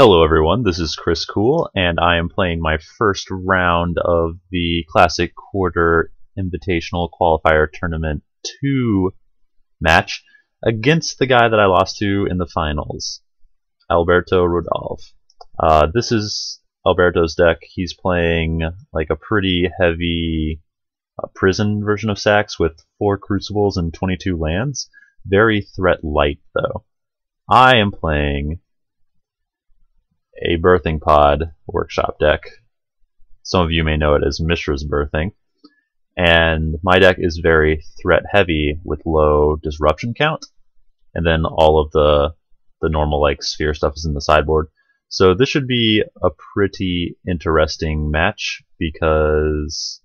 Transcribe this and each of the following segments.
Hello everyone, this is ChrisKool, and I am playing my first round of the Classic Quarter Invitational Qualifier Tournament 2 match against the guy that I lost to in the finals, albertorodalv. This is Alberto's deck. He's playing like a pretty heavy prison version of Sax with 4 Crucibles and 22 lands. Very threat light though. I am playing a birthing pod workshop deck. Some of you may know it as Mishra's Birthing. And my deck is very threat heavy with low disruption count. And then all of the normal like sphere stuff is in the sideboard. So this should be a pretty interesting match because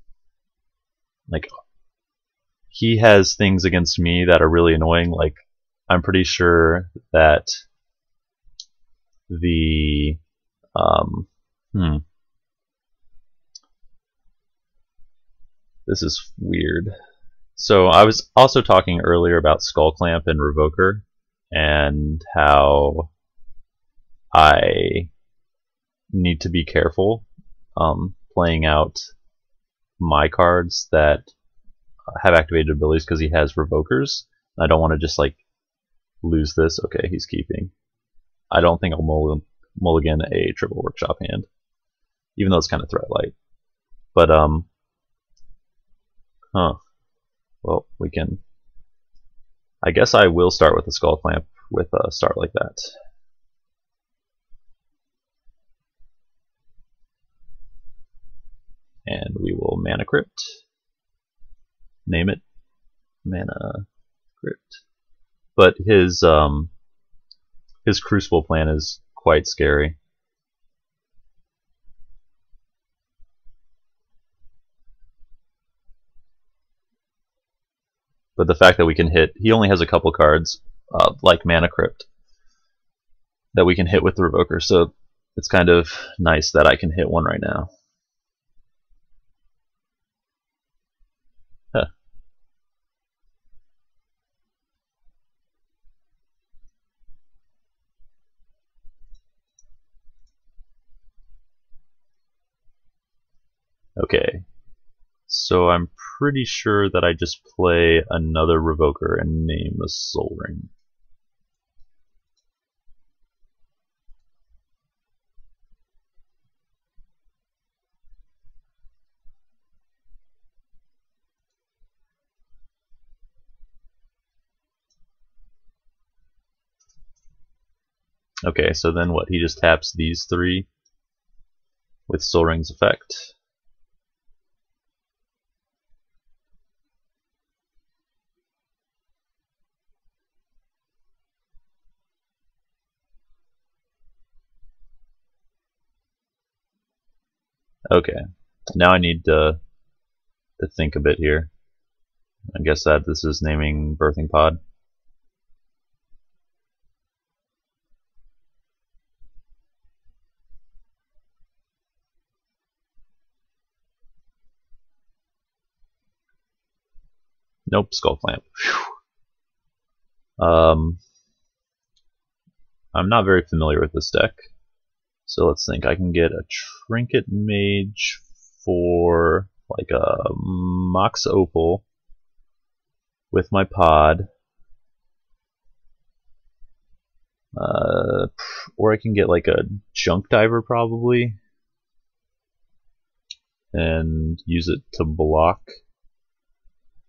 like he has things against me that are really annoying. Like I'm pretty sure that the this is weird. So I was also talking earlier about Skull Clamp and Revoker and how I need to be careful playing out my cards that have activated abilities because he has Revokers. I don't want to just like lose this. Okay, he's keeping. I don't think I'll mulligan a triple workshop hand, even though it's kind of threat light. But well, we can. I guess I will start with the Skull Clamp with a start like that. And we will Mana Crypt. Name it Mana Crypt. But his Crucible plan is quite scary. But the fact that we can hit, he only has a couple cards like Mana Crypt that we can hit with the Revoker, so it's kind of nice that I can hit one right now. Huh. Okay, so I'm pretty sure that I just play another Revoker and name the Soul Ring. Okay, so then what? He just taps these 3 with Soul Ring's effect. Okay, now I need to think a bit here. I guess that this is naming Birthing Pod. Nope, Skull Clamp. I'm not very familiar with this deck, so let's think. I can get a Trinket Mage for like a Mox Opal with my pod, or I can get like a Junk Diver probably and use it to block.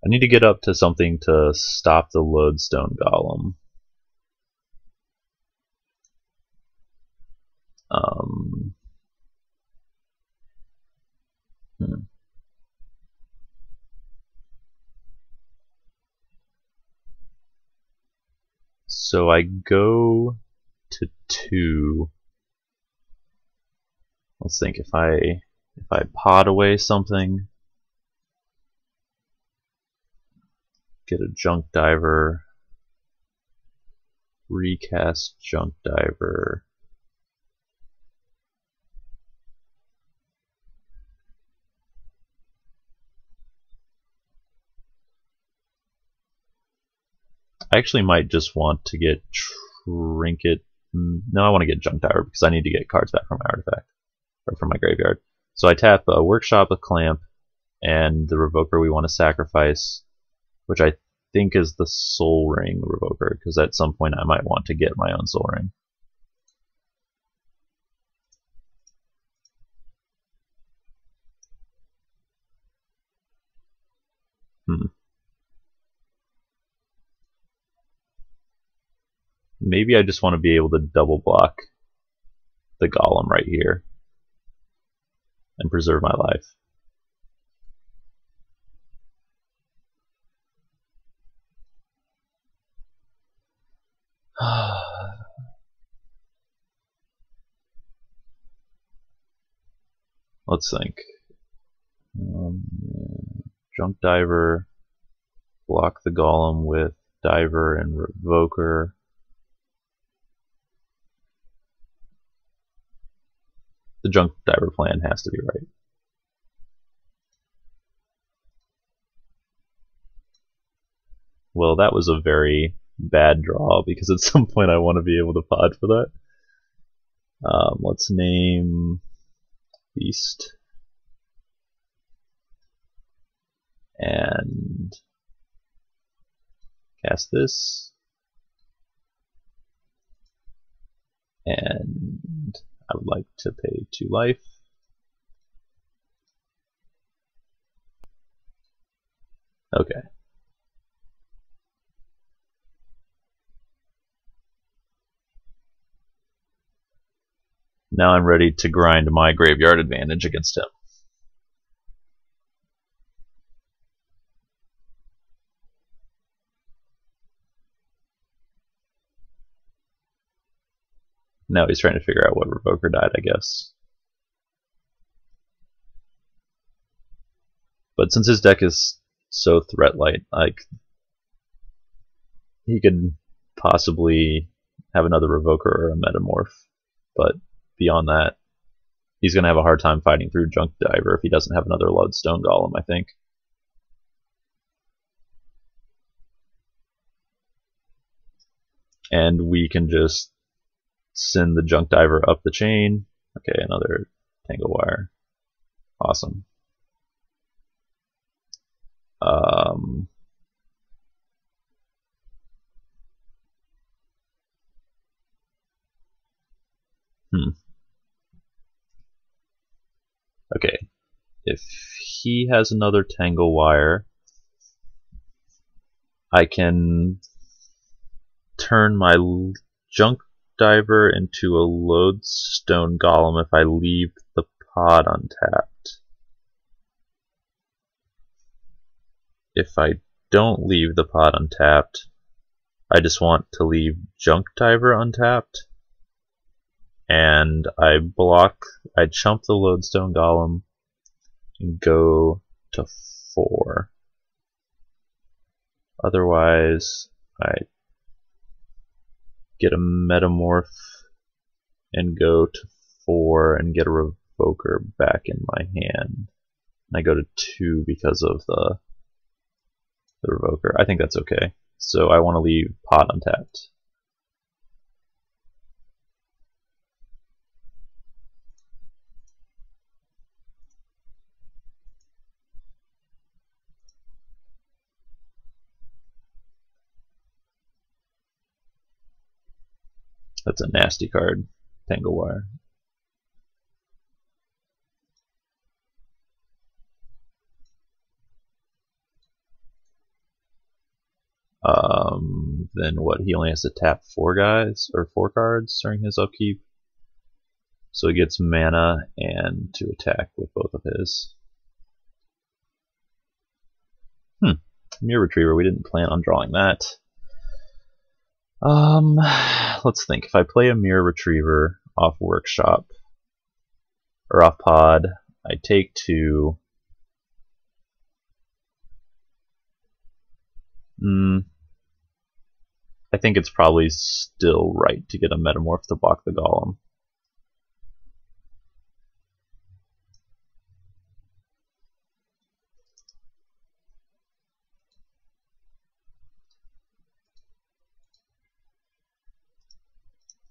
I need to get up to something to stop the Lodestone Golem. So I go to 2. Let's think. If I pod away something, get a Junk Diver, recast Junk Diver. I actually might just want to get Trinket No, I want to get Junk Diver because I need to get cards back from my artifact or from my graveyard. So I tap Workshop, a Clamp, and the Revoker we want to sacrifice, which I think is the Soul Ring Revoker, because at some point I might want to get my own Soul Ring. Maybe I just want to be able to double block the Golem right here and preserve my life. Let's think. Junk Diver, block the Golem with Diver and Revoker. The Junk Diver plan has to be right. Well, that was a very bad draw because at some point I want to be able to pod for that. Let's name Beast. And cast this. And I would like to pay 2 life. Okay. Now I'm ready to grind my graveyard advantage against him. Now he's trying to figure out what Revoker died, I guess. But since his deck is so threat light, like, he could possibly have another Revoker or a Metamorph, but beyond that, he's going to have a hard time fighting through Junk Diver if he doesn't have another Lodestone Golem, I think. And we can just send the Junk Diver up the chain. Okay, another Tangle Wire. Awesome. Okay, if he has another Tangle Wire, I can turn my Junk Diver into a Lodestone Golem if I leave the pod untapped. If I don't leave the pod untapped, I just want to leave Junk Diver untapped, and I chump the Lodestone Golem and go to 4. Otherwise, I get a Metamorph and go to 4 and get a Revoker back in my hand. And I go to 2 because of the Revoker. I think that's okay. So I want to leave pot untapped. That's a nasty card, Tangle Wire. Then what? He only has to tap 4 cards during his upkeep. So he gets mana and to attack with both of his. Mirror Retriever, we didn't plan on drawing that. Let's think. If I play a Mirror Retriever off Workshop, or off Pod, I take 2. I think it's probably still right to get a Metamorph to block the Golem.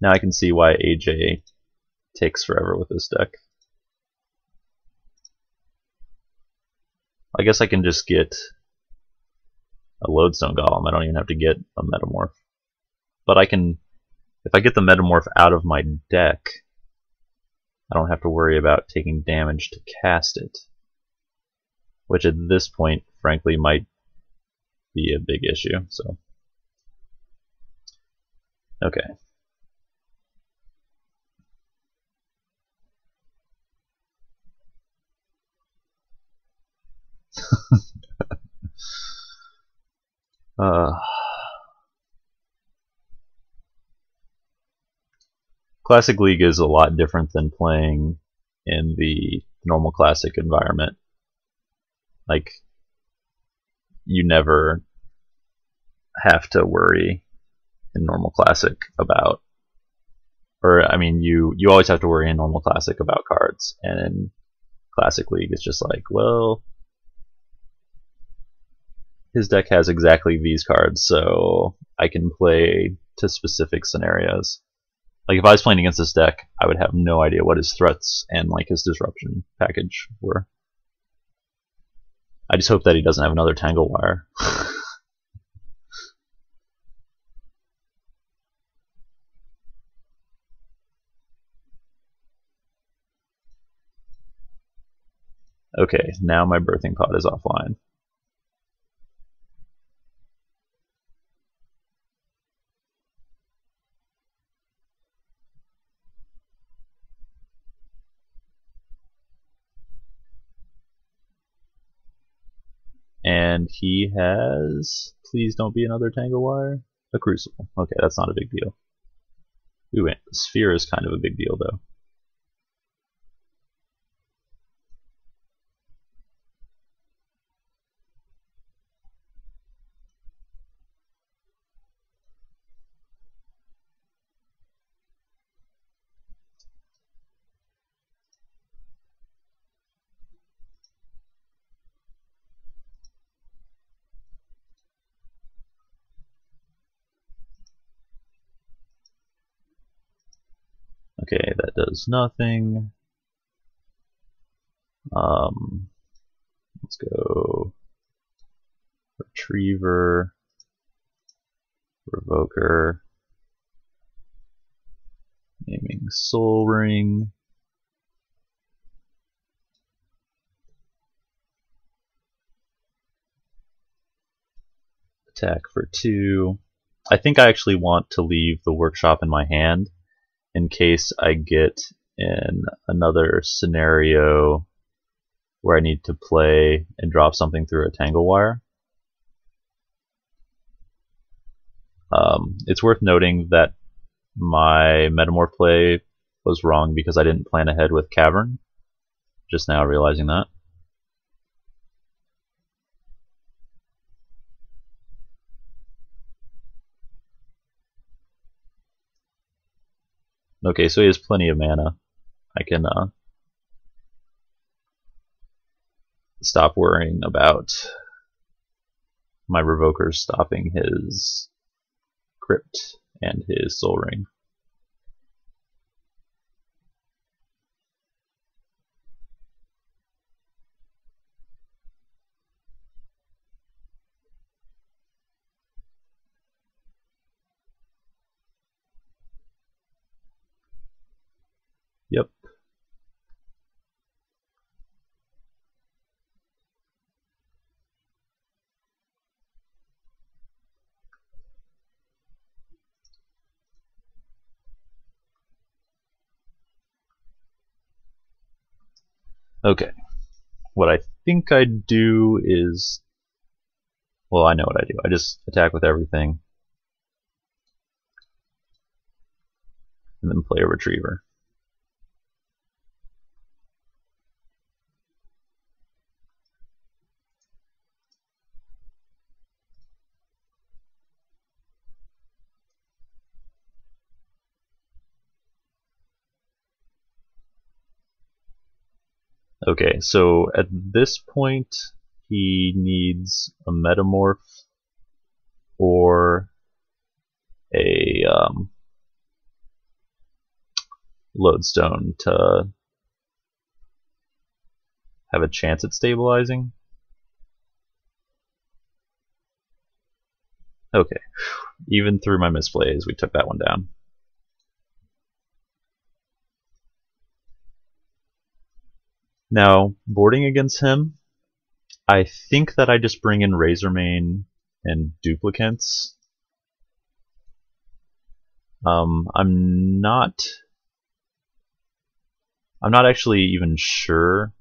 Now I can see why AJ takes forever with this deck. I guess I can just get a Lodestone Golem. I don't even have to get a Metamorph. But I can, if I get the Metamorph out of my deck, I don't have to worry about taking damage to cast it. Which at this point, frankly, might be a big issue. So, okay. Classic League is a lot different than playing in the normal Classic environment. Like, you never have to worry in normal Classic about, or I mean, you always have to worry in normal Classic about cards, and in Classic League it's just like, well, his deck has exactly these cards, so I can play to specific scenarios. Like if I was playing against this deck, I would have no idea what his threats and like his disruption package were. I just hope that he doesn't have another Tangle Wire. Okay, now my birthing pod is offline. And he has, please don't be another Tangle Wire, a Crucible. Okay, that's not a big deal. Ooh, Sphere is kind of a big deal though. Okay, that does nothing. Let's go Retriever, Revoker, naming Soul Ring. Attack for 2. I think I actually want to leave the Workshop in my hand in case I get in another scenario where I need to play and drop something through a Tangle Wire. It's worth noting that my Metamorph play was wrong because I didn't plan ahead with Cavern. Just now realizing that. Okay, so he has plenty of mana. I can stop worrying about my Revokers stopping his Crypt and his Soul Ring. Yep. Okay. What I think I'd do is, well, I know what I do. I just attack with everything and then play a Retriever. Okay, so at this point he needs a Metamorph or a lodestone to have a chance at stabilizing. Okay, even through my misplays, we took that one down. Now, boarding against him, I think that I just bring in Razormane and Duplicants. I'm not actually even sure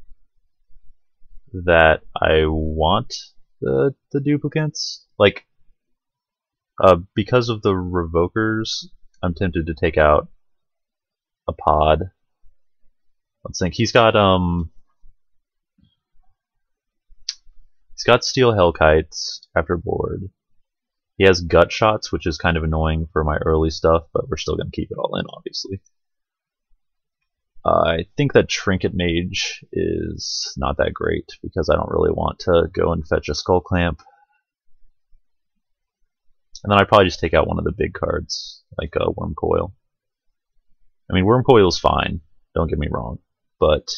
that I want the Duplicants. Like, because of the Revokers, I'm tempted to take out a pod. Let's think. He's got Steel Hellkites after board. He has Gut Shots, which is kind of annoying for my early stuff, but we're still going to keep it all in, obviously. I think that Trinket Mage is not that great, because I don't really want to go and fetch a Skull Clamp. And then I'd probably just take out one of the big cards, like Worm Coil. I mean, Worm Coil is fine, don't get me wrong, but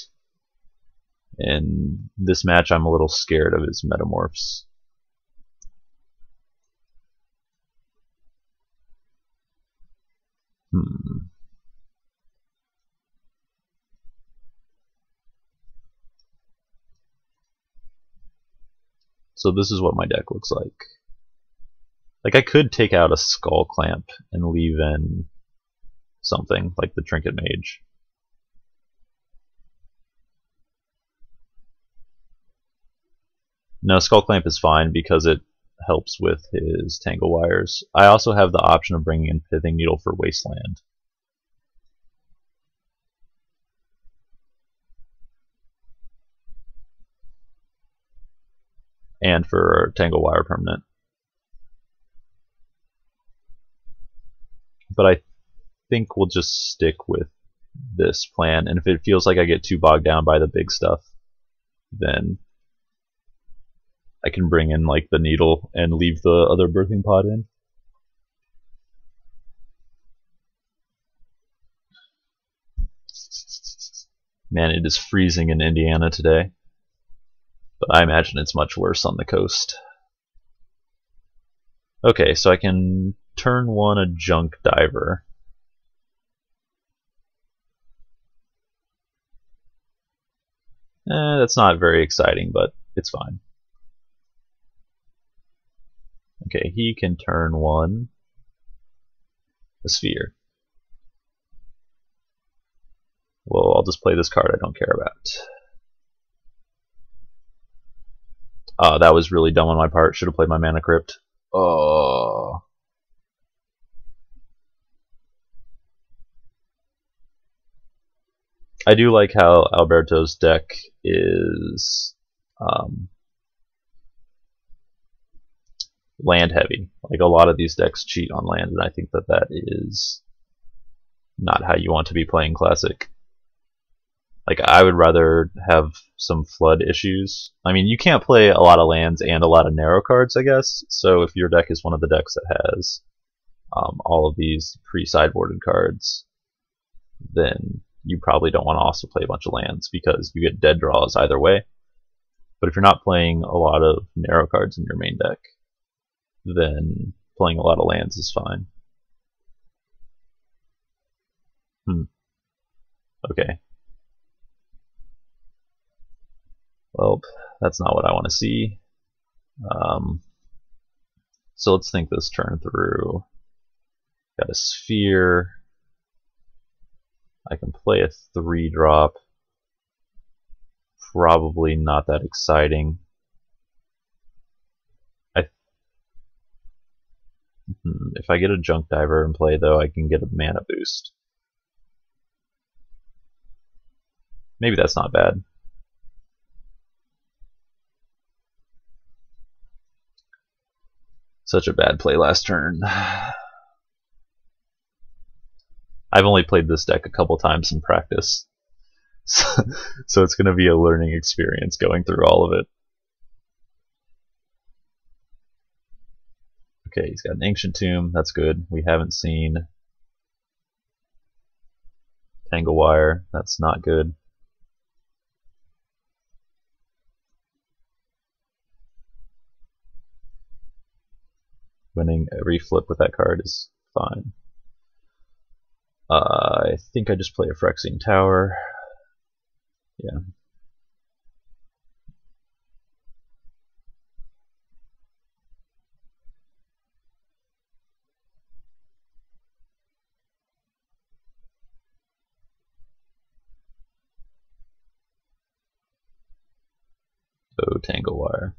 in this match I'm a little scared of his Metamorphs. So this is what my deck looks like. Like, I could take out a Skull Clamp and leave in something like the Trinket Mage. No, Skull Clamp is fine because it helps with his Tangle Wires. I also have the option of bringing in Pithing Needle for Wasteland. And for Tangle Wire permanent. But I think we'll just stick with this plan, and if it feels like I get too bogged down by the big stuff, then I can bring in like the needle and leave the other birthing pod in. Man, it is freezing in Indiana today, but I imagine it's much worse on the coast. Okay, so I can turn one a Junk Diver. That's not very exciting, but it's fine. Okay, he can turn one a Sphere. Well, I'll just play this card I don't care about. That was really dumb on my part. Should have played my Mana Crypt. Oh. I do like how Alberto's deck is land heavy. Like, a lot of these decks cheat on land, and I think that that is not how you want to be playing Classic. Like, I would rather have some flood issues. I mean, you can't play a lot of lands and a lot of narrow cards, I guess. So if your deck is one of the decks that has all of these pre-sideboarded cards, then you probably don't want to also play a bunch of lands, because you get dead draws either way. But if you're not playing a lot of narrow cards in your main deck, then playing a lot of lands is fine. Okay. Well, that's not what I want to see. So let's think this turn through. Got a Sphere. I can play a 3-drop. Probably not that exciting. If I get a Junk Diver in play, though, I can get a mana boost. Maybe that's not bad. Such a bad play last turn. I've only played this deck a couple times in practice, so it's going to be a learning experience going through all of it. Okay, he's got an Ancient Tomb, that's good. We haven't seen Tangle Wire. That's not good. Winning every flip with that card is fine. I think I just play a Phyrexian Tower. Yeah. Oh, Tangle Wire.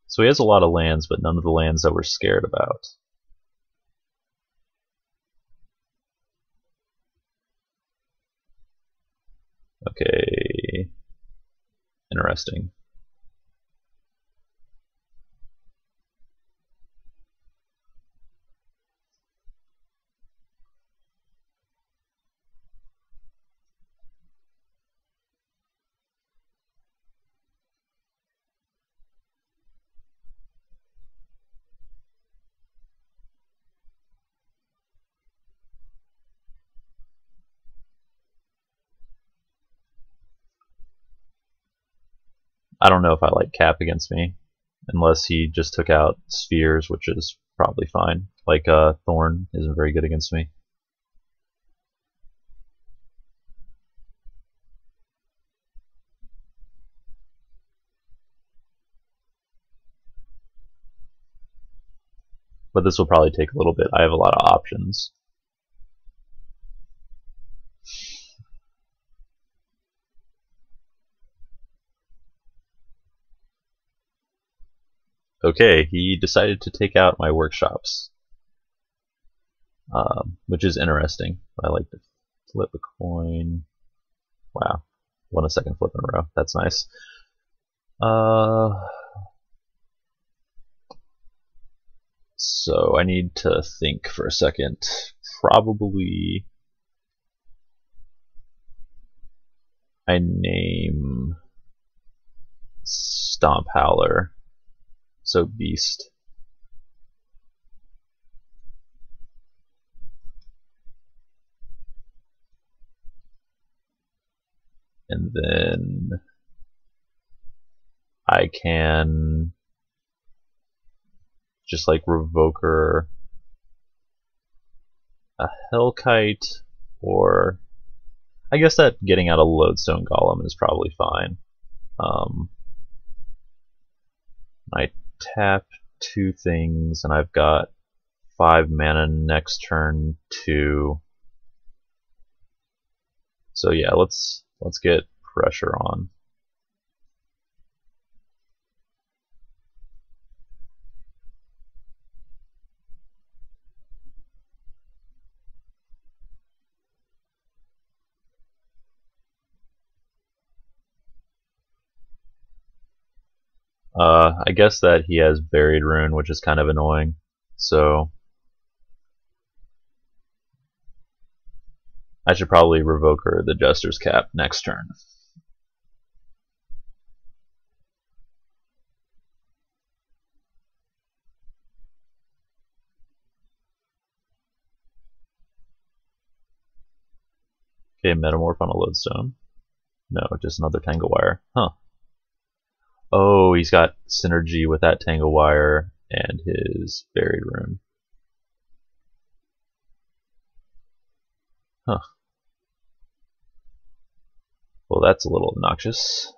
So he has a lot of lands, but none of the lands that we're scared about. Okay. Interesting. I don't know if I like Cap against me, unless he just took out Spheres, which is probably fine. Like Thorn isn't very good against me. But this will probably take a little bit. I have a lot of options. Okay, he decided to take out my workshops, which is interesting. I like to flip a coin. Wow, won a second flip in a row. That's nice. So I need to think for a second. Probably I name Stomp Howler. So Beast. And then I can just like Revoker a Hellkite, or I guess that getting out a Lodestone Golem is probably fine. I tap 2 things, and I've got 5 mana next turn to. So yeah, let's get pressure on. I guess that he has Buried Rune, which is kind of annoying. So I should probably Revoker the Jester's Cap next turn. Okay, Metamorph on a Lodestone. No, just another Tangle Wire. Huh. Oh, he's got synergy with that Tangle Wire and his Buried Rune. Huh. Well, that's a little obnoxious.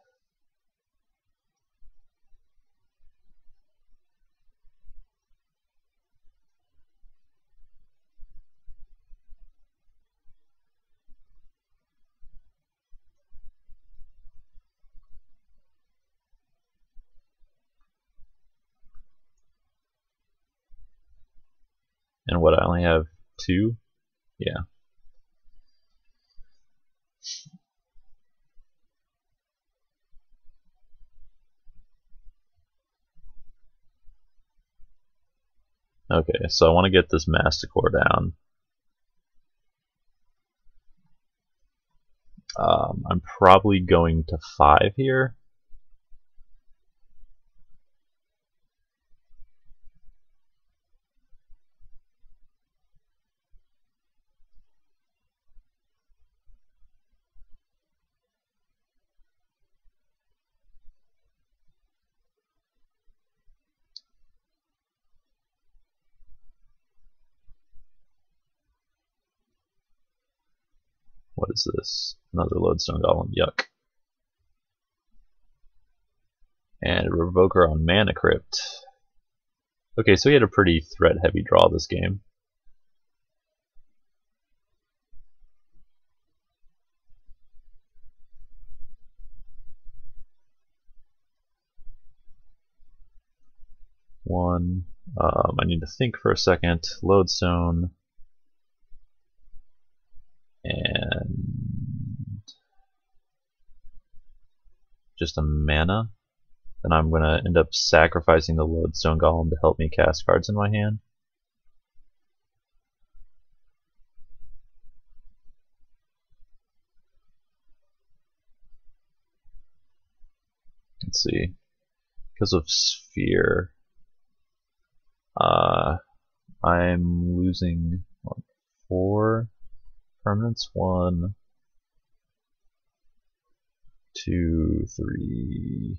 And what, I only have 2? Yeah. Okay, so I want to get this Masticore down. I'm probably going to 5 here. What is this? Another lodestone golem. Yuck. And a revoker on Mana Crypt. Okay, so he had a pretty threat-heavy draw this game. I need to think for a second. Lodestone. And just a mana. Then I'm going to end up sacrificing the lodestone golem to help me cast cards in my hand. Let's see. Because of Sphere, I'm losing 4 permanents. 1, 2, 3.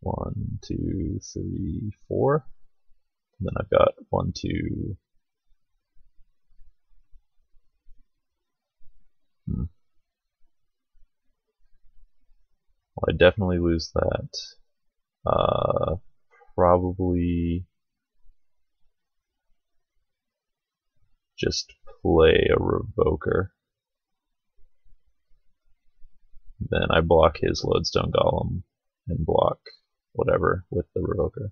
1, 2, 3, 4. And then I've got 1, 2. Well, I definitely lose that. Probably just play a revoker. Then I block his lodestone golem and block whatever with the revoker.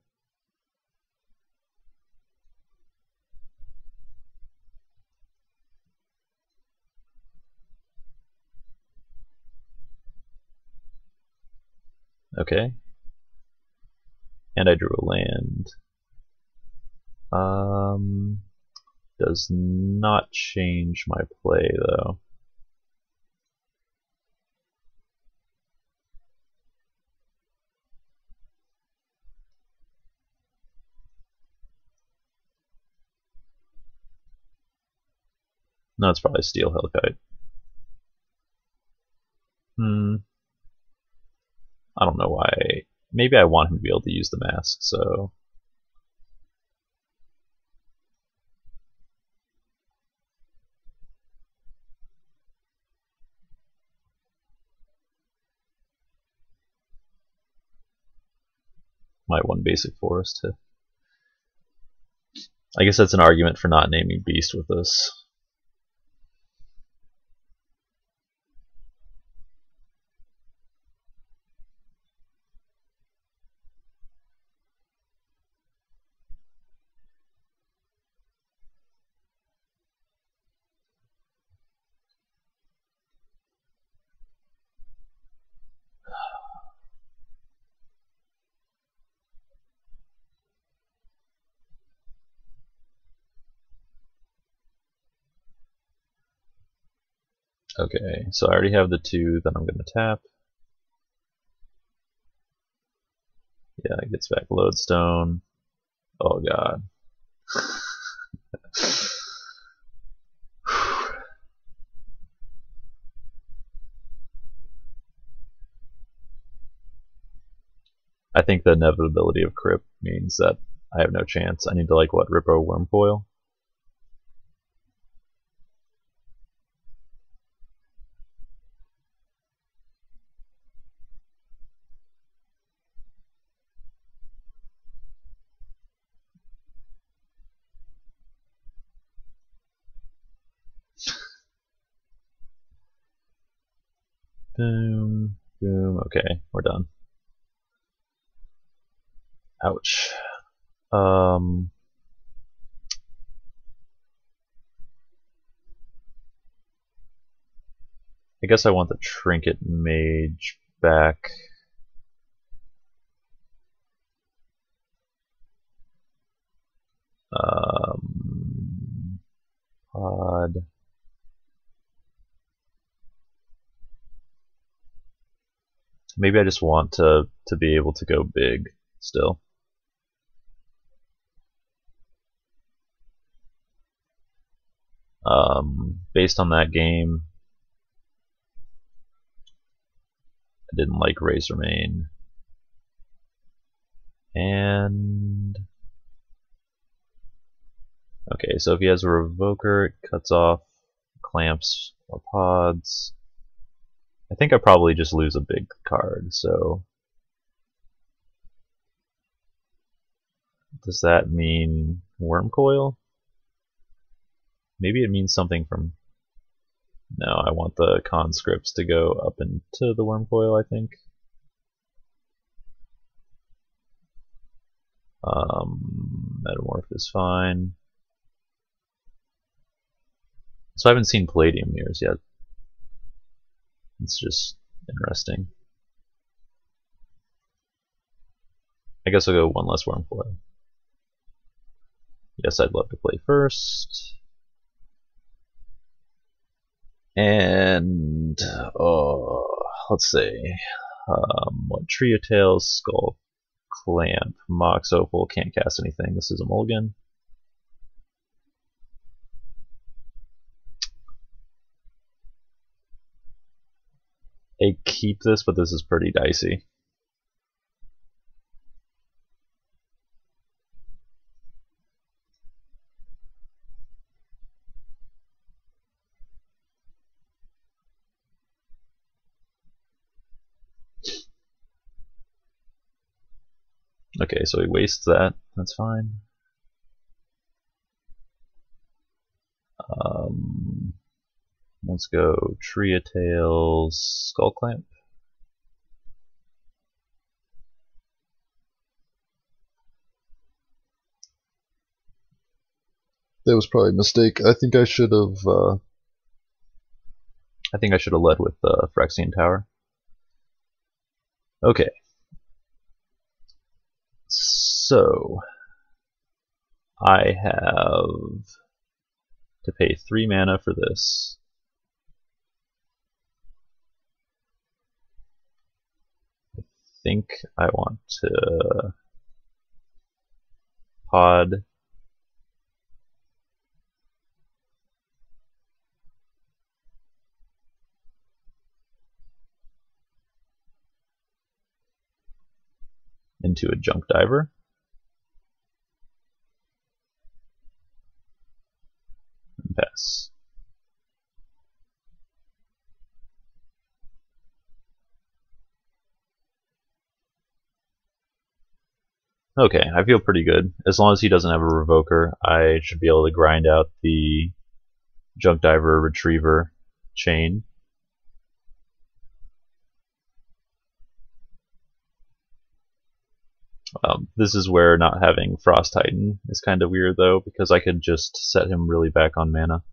Okay. And I drew a land. Does not change my play though. No, it's probably Steel Hellkite. I don't know why. Maybe I want him to be able to use the mask, so. My 1 basic forest. I guess that's an argument for not naming Beast with this. Okay, so I already have the 2 that I'm going to tap. Yeah, it gets back lodestone. Oh god. I think the inevitability of Crypt means that I have no chance. I need to, like, what, Rippo Wormcoil? Boom, boom. Okay, we're done. Ouch. I guess I want the Trinket Mage back. Pod. Maybe I just want to be able to go big still. Based on that game, I didn't like Razormane. And okay, so if he has a Revoker, it cuts off clamps or pods. I think I probably just lose a big card, so does that mean Worm Coil? Maybe it means something from... No, I want the conscripts to go up into the Worm Coil, I think. Metamorph is fine. So I haven't seen Palladium Mirrors yet. It's just interesting. I guess I'll go one less Worm Coil. Yes, I'd love to play first. And let's see. What Trio Tails, Skull Clamp, Mox Opal, can't cast anything. This is a mulligan. I keep this, but this is pretty dicey. Okay, so he wastes that. That's fine. Let's go Trio Tails, Skull Clamp. That was probably a mistake. I think I should have. I think I should have led with the Phyrexian Tower. Okay. So I have to pay 3 mana for this. I think I want to pod into a Junk Diver. And pass. Okay, I feel pretty good. As long as he doesn't have a Revoker, I should be able to grind out the Junk Diver Retriever chain. This is where not having Frost Titan is kind of weird, though, because I could just set him really back on mana.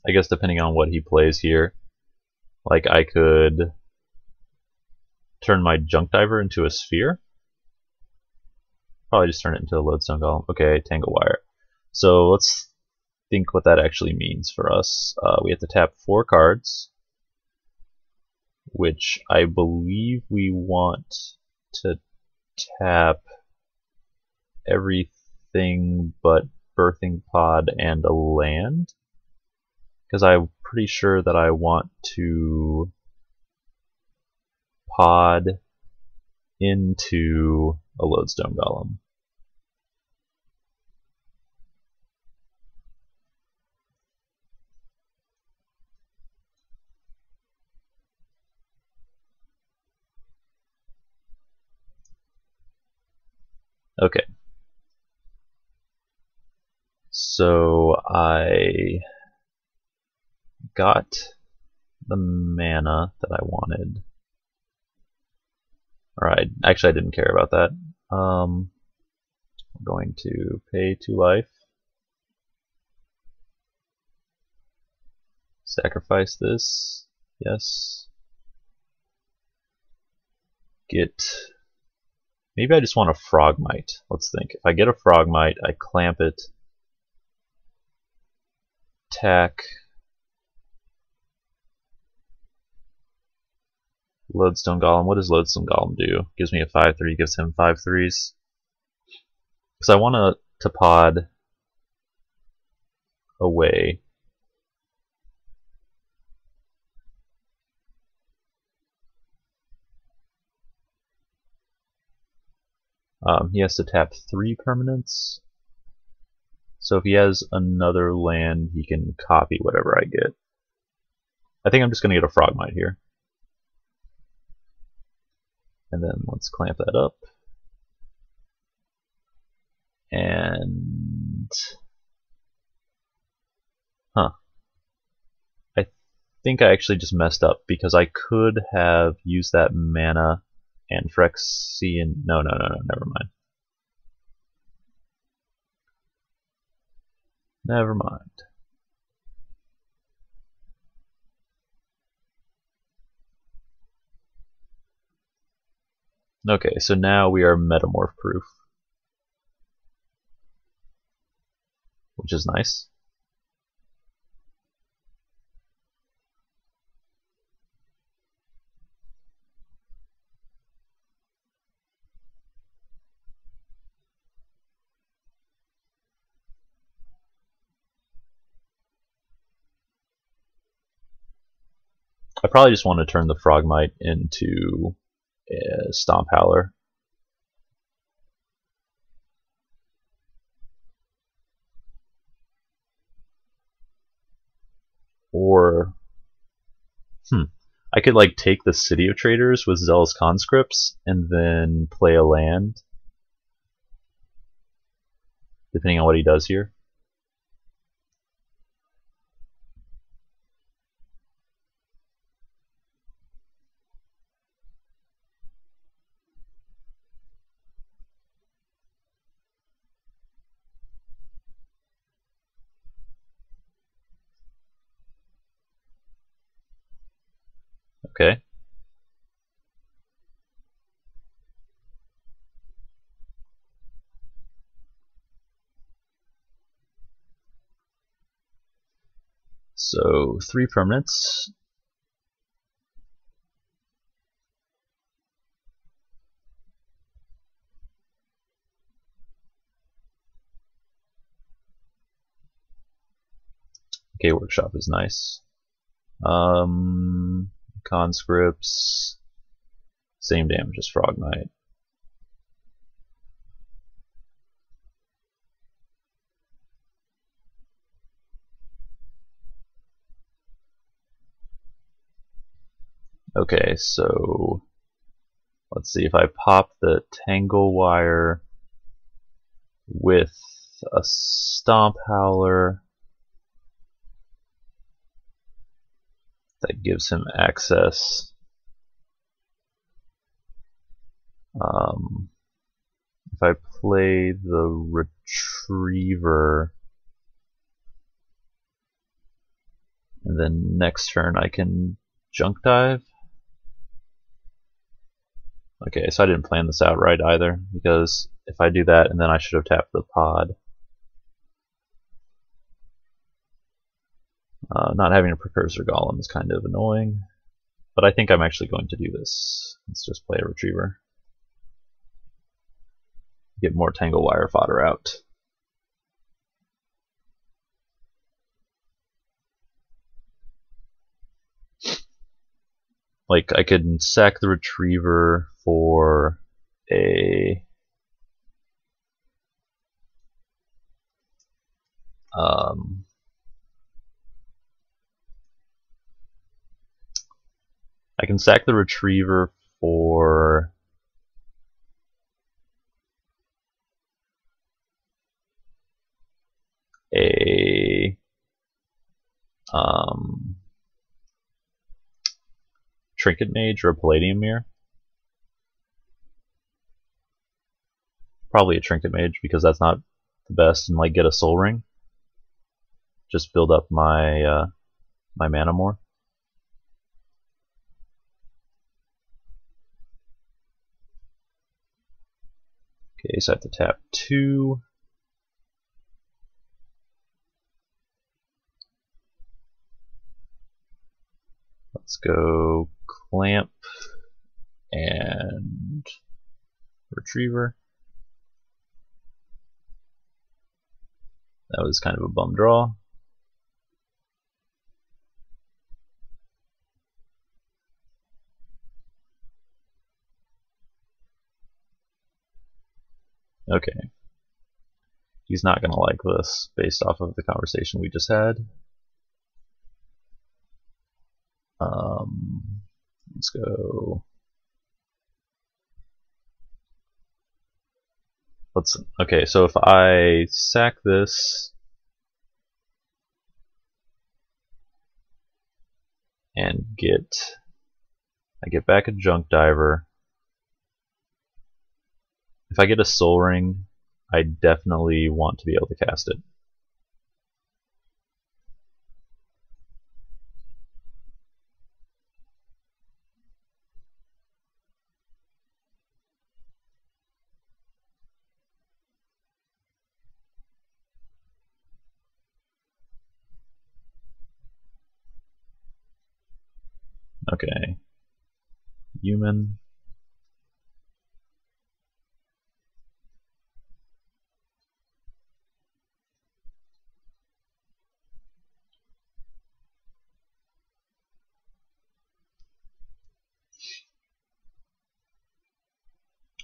I guess depending on what he plays here, like I could turn my Junk Diver into a Sphere. Probably just turn it into a Lodestone Golem. Okay, Tangle Wire. So let's think what that actually means for us. We have to tap 4 cards, which I believe we want to tap everything but Birthing Pod and a land, because I'm pretty sure that I want to pod into a Lodestone Golem. Okay. So I got the mana that I wanted. Alright, actually I didn't care about that. I'm going to pay 2 life. Sacrifice this. Yes. Get... Maybe I just want a Frogmite. Let's think. If I get a Frogmite, I clamp it. Attack. Lodestone Golem. What does Lodestone Golem do? Gives me a 5/3, gives him 5/3s. Because I want to pod away. He has to tap 3 permanents. So if he has another land, he can copy whatever I get. I think I'm just going to get a Frogmite here. And then let's clamp that up. And... I think I actually just messed up because I could have used that mana and Phyrexian. No, never mind. Never mind. Okay, so now we are metamorph proof, which is nice. I probably just want to turn the Frogmite into a Stomp Howler. Or, I could like take the City of Traders with Zealous Conscripts and then play a land, depending on what he does here. Okay. So 3 permanents. Okay, Workshop is nice. Conscripts. Same damage as Frogmite. Okay, so let's see if I pop the Tangle Wire with a Stomp Howler. That gives him access. If I play the Retriever, and then next turn I can Junk Dive. Okay, so I didn't plan this out right either, because if I do that and then I should have tapped the pod. Not having a Precursor Golem is kind of annoying, but I think I'm actually going to do this. Let's just play a Retriever. Get more Tangle Wire fodder out. Like, I could sack the Retriever for a... I can sack the Retriever for a Trinket Mage or a Palladium Mirror. Probably a Trinket Mage because that's not the best, and like get a Soul Ring. Just build up my my mana more. Okay, so I have to tap 2. Let's go Clamp and Retriever. That was kind of a bum draw. Okay. He's not going to like this based off of the conversation we just had. Let's go. Okay, so if I sack this and I get back a Junk Diver. If I get a Soul Ring, I definitely want to be able to cast it. Okay. Human.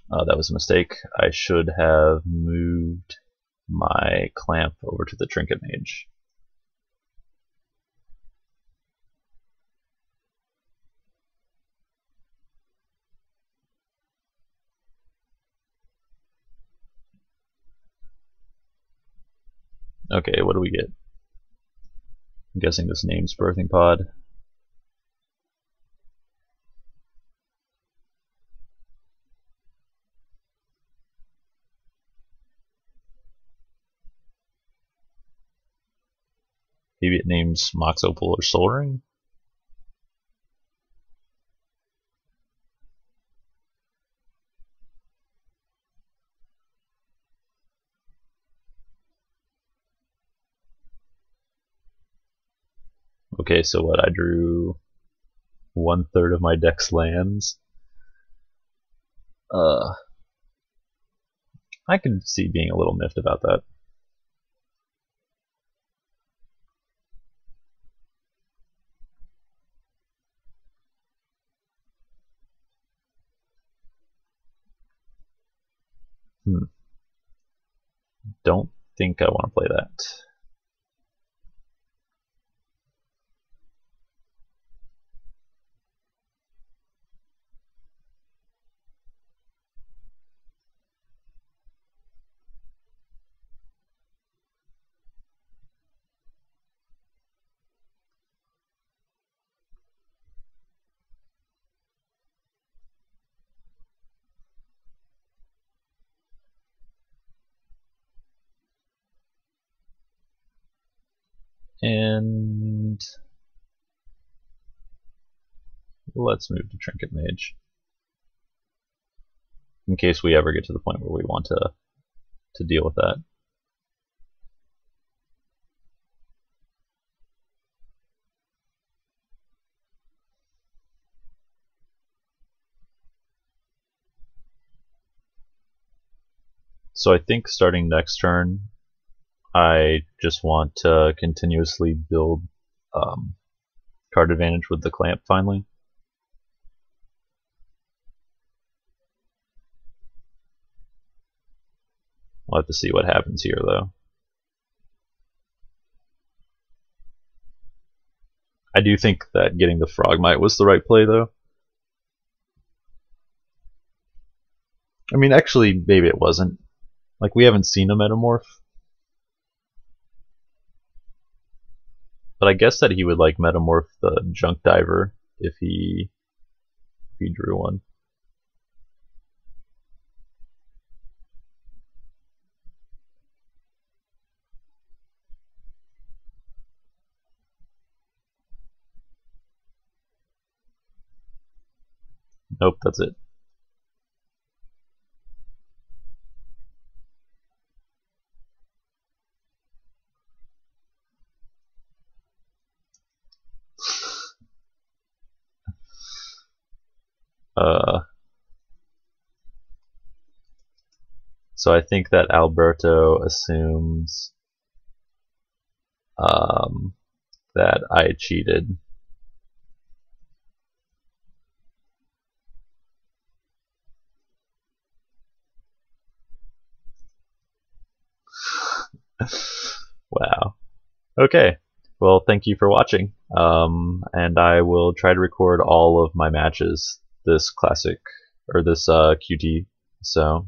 That was a mistake. I should have moved my clamp over to the Trinket Mage. Okay, what do we get? I'm guessing this name's Birthing Pod. Maybe it names Mox Opal or Soul Ring? Okay, so what? I drew 1/3 of my deck's lands. I can see being a little miffed about that. Don't think I want to play that. And let's move to Trinket Mage, in case we ever get to the point where we want to deal with that. So I think starting next turn, I just want to continuously build card advantage with the clamp finally. We'll have to see what happens here though. I do think that getting the Frogmite was the right play though. I mean, actually, maybe it wasn't. Like, we haven't seen a Metamorph. But I guess that he would like Metamorph the Junk Diver if he drew one. Nope, that's it. So I think that Alberto assumes that I cheated. Wow. Okay. Well, thank you for watching. And I will try to record all of my matches this classic or this QT, so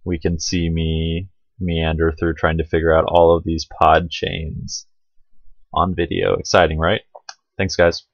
we can see me meander through trying to figure out all of these pod chains on video. Exciting, right? Thanks, guys.